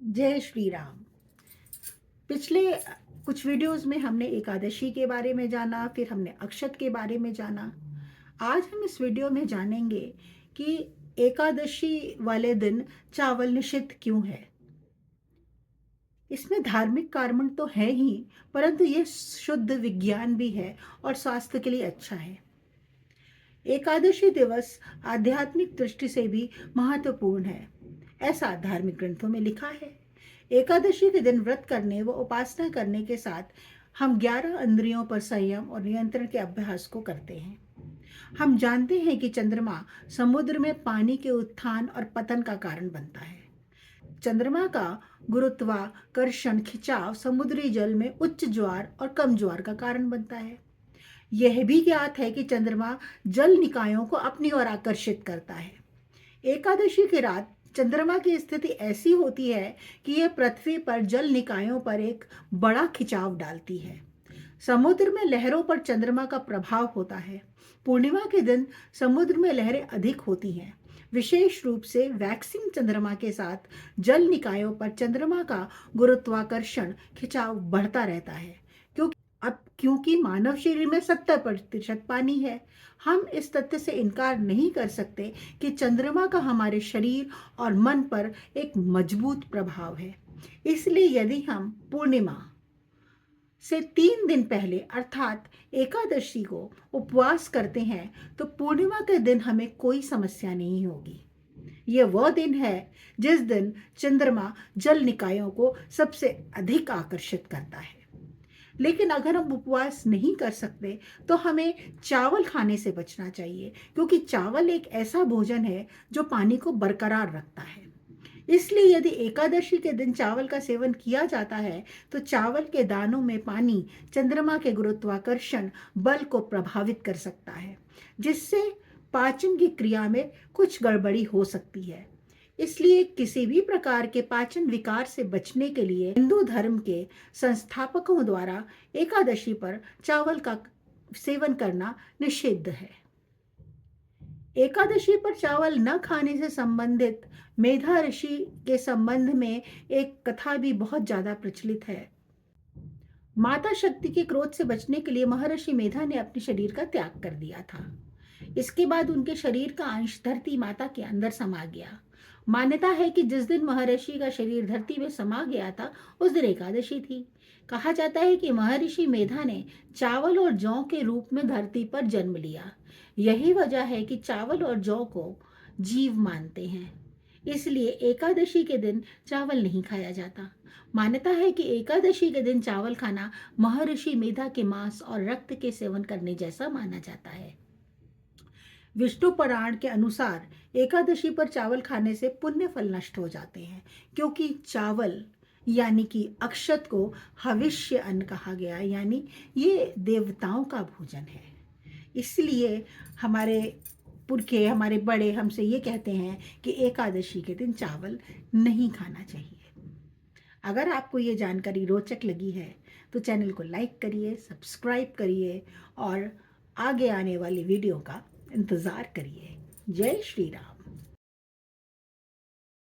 जय श्री राम। पिछले कुछ वीडियोस में हमने एकादशी के बारे में जाना, फिर हमने अक्षत के बारे में जाना। आज हम इस वीडियो में जानेंगे कि एकादशी वाले दिन चावल निषिद्ध क्यों है। इसमें धार्मिक कारण तो है ही, परंतु ये शुद्ध विज्ञान भी है और स्वास्थ्य के लिए अच्छा है। एकादशी दिवस आध्यात्मिक दृष्टि से भी महत्वपूर्ण है, ऐसा धार्मिक ग्रंथों में लिखा है। एकादशी के दिन व्रत करने व उपासना करने के साथ हम 11 इंद्रियों पर संयम और नियंत्रण के अभ्यास को करते हैं। हम जानते हैं कि चंद्रमा समुद्र में पानी के उत्थान और पतन का कारण बनता है। चंद्रमा का गुरुत्वाकर्षण खिंचाव समुद्री जल में उच्च ज्वार और कम ज्वार का कारण बनता है। यह भी ज्ञात है कि चंद्रमा जल निकायों को अपनी ओर आकर्षित करता है। एकादशी की रात चंद्रमा की स्थिति ऐसी होती है कि यह पृथ्वी पर जल निकायों पर एक बड़ा खिंचाव डालती है। समुद्र में लहरों पर चंद्रमा का प्रभाव होता है। पूर्णिमा के दिन समुद्र में लहरें अधिक होती हैं। विशेष रूप से वैक्सिंग चंद्रमा के साथ जल निकायों पर चंद्रमा का गुरुत्वाकर्षण खिंचाव बढ़ता रहता है, क्योंकि मानव शरीर में 70% पानी है। हम इस तथ्य से इनकार नहीं कर सकते कि चंद्रमा का हमारे शरीर और मन पर एक मजबूत प्रभाव है। इसलिए यदि हम पूर्णिमा से 3 दिन पहले अर्थात एकादशी को उपवास करते हैं तो पूर्णिमा के दिन हमें कोई समस्या नहीं होगी। यह वह दिन है जिस दिन चंद्रमा जल निकायों को सबसे अधिक आकर्षित करता है। लेकिन अगर हम उपवास नहीं कर सकते तो हमें चावल खाने से बचना चाहिए, क्योंकि चावल एक ऐसा भोजन है जो पानी को बरकरार रखता है। इसलिए यदि एकादशी के दिन चावल का सेवन किया जाता है तो चावल के दानों में पानी चंद्रमा के गुरुत्वाकर्षण बल को प्रभावित कर सकता है, जिससे पाचन की क्रिया में कुछ गड़बड़ी हो सकती है। इसलिए किसी भी प्रकार के पाचन विकार से बचने के लिए हिंदू धर्म के संस्थापकों द्वारा एकादशी पर चावल का सेवन करना निषिद्ध है। एकादशी पर चावल न खाने से संबंधित मेधा ऋषि के संबंध में एक कथा भी बहुत ज्यादा प्रचलित है। माता शक्ति के क्रोध से बचने के लिए महर्षि मेधा ने अपने शरीर का त्याग कर दिया था। इसके बाद उनके शरीर का अंश धरती माता के अंदर समा गया। मान्यता है कि जिस दिन महर्षि का शरीर धरती में समा गया था उस दिन एकादशी थी। कहा जाता है कि महर्षि मेधा ने चावल और जौ के रूप में धरती पर जन्म लिया। यही वजह है कि चावल और जौ को जीव मानते हैं। इसलिए एकादशी के दिन चावल नहीं खाया जाता। मान्यता है कि एकादशी के दिन चावल खाना महर्षि मेधा के मांस और रक्त के सेवन करने जैसा माना जाता है। विष्णु पुराण के अनुसार एकादशी पर चावल खाने से पुण्य फल नष्ट हो जाते हैं, क्योंकि चावल यानी कि अक्षत को हविष्य अन्न कहा गया, यानी ये देवताओं का भोजन है। इसलिए हमारे पुरखे, हमारे बड़े हमसे ये कहते हैं कि एकादशी के दिन चावल नहीं खाना चाहिए। अगर आपको ये जानकारी रोचक लगी है तो चैनल को लाइक करिए, सब्सक्राइब करिए और आगे आने वाली वीडियो का इंतज़ार करिए। जय श्री राम।